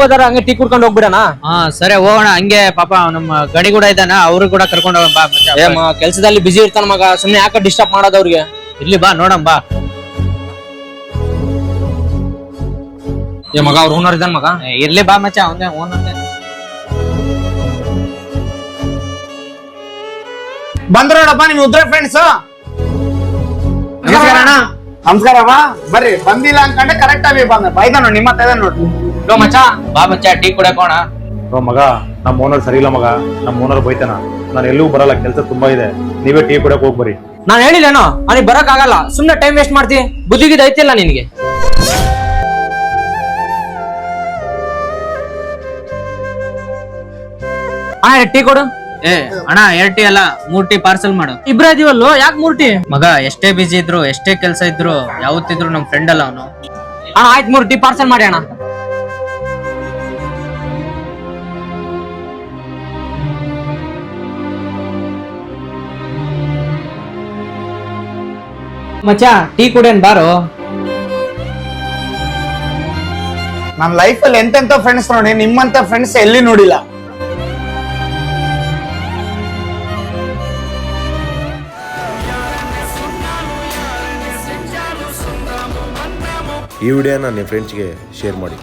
ಹೋದಾರ ಹಂಗೆ ಟೀ ಕುಡ್ಕೊಂಡು ಹೋಗ್ಬಿಡಣ. ಹಾ ಸರಿ ಹೋಗೋಣ. ಹಂಗೆ ಪಾಪ ನಮ್ಮ ಗಣಿ ಕೂಡ ಇದ್ದಾನ, ಅವ್ರು ಕೂಡ ಕರ್ಕೊಂಡು ಹೋಗೋಣ ಬಾ ಮಚ್ಚ. ಕೆಲ್ಸದಲ್ಲಿ ಬಿಜಿ ಇರ್ತಾನ ಮಗ, ಸುಮ್ನೆ ಯಾಕೆ ಡಿಸ್ಟರ್ಬ್ ಮಾಡೋದು ಅವ್ರಿಗೆ. ಇಲ್ಲಿ ಬಾ ನೋಡಮ್ ಬಾ. ಮಗ ಅವ್ರ ಓನರ್ ಇದ್ದಾನ ಮಗ. ಇರ್ಲಿ ಬಾ ಮಚ್ಚ, ಅವನೇ ಓನರ್. ಬಂದ್ರೋಡಪ್ಪ ನಿಮ್ ಉದ್ರ ಫ್ರೆಂಡ್ಸ್. ನಮಸ್ಕಾರಮ್ಮ, ಬರ್ರಿ. ಬಂದಿಲ್ಲ ಅನ್ಕೊಂಡೆ ಕರೆಕ್ಟ್ ಆಗಿ ಬಂದ ಬೈದ ನೋಡಿ, ನಿಮ್ಮ ಹತ್ರ ನೋಡ್ರಿ. ಮಚ್ಚ ಬಾ ಮಚ್ಚ, ಟೀ ಕುಡಿಯೋಣ. ಮಗ ನಮ್ಮ ಓನರ್ ಸರಿ ಇಲ್ಲ ಮಗ, ನಮ್ಮ ಓನರ್ ಬೈತಾನ. ನಾನು ಎಲ್ಲೂ ಬರಲ್ಲ, ಕೆಲಸ ತುಂಬಾ ಇದೆ. ನೀವೇ ಟೀ ಕುಡಿಯಕ್ ಹೋಗಿ ಬರ್ರಿ. ನಾನ್ ಹೇಳಿಲ್ಲೇನೋ ಅವನಿಗೆ ಬರಕ್ ಆಗಲ್ಲ, ಸುಮ್ನೆ ಟೈಮ್ ವೇಸ್ಟ್ ಮಾಡ್ತಿ. ಬುದ್ಧಿಗಿದ್ ಐತಿಲ್ಲ ನಿನ್ಗೆ. ಟೀ ಕೊಡು. ಅಣ್ಣ 2 ಟೀ ಅಲ್ಲ 3 ಟೀ ಪಾರ್ಸಲ್ ಮಾಡು. ಇಬ್ರ ಇದೀವಲ್ಲೋ, ಯಾಕೆ 3 ಟೀ? ಮಗ ಎಷ್ಟೇ ಬಿಜಿ ಇದ್ರು, ಎಷ್ಟೇ ಕೆಲಸ ಇದ್ರು, ಯಾವತ್ತಿದ್ರು ನಮ್ ಫ್ರೆಂಡ್ ಅಲ್ಲ ಅವನು. ಆಯ್ತು 3 ಟೀ ಪಾರ್ಸಲ್ ಮಾಡಿ ಅಣ್ಣ. ಮಚ್ಚ ಟೀ ಕುಡಿಯನ್ ಬಾರೋ. ನನ್ನ ಲೈಫ್ ಅಲ್ಲಿ ಎಂತೆಂತ ಫ್ರೆಂಡ್ಸ್ ನೋಡಿ, ನಿಮ್ಮಂತ ಫ್ರೆಂಡ್ಸ್ ಎಲ್ಲಿ ನೋಡಿಲ್ಲ. ಈ ವಿಡಿಯೋನ ನಿಮ್ಮ ಫ್ರೆಂಡ್ಸ್ಗೆ ಶೇರ್ ಮಾಡಿ.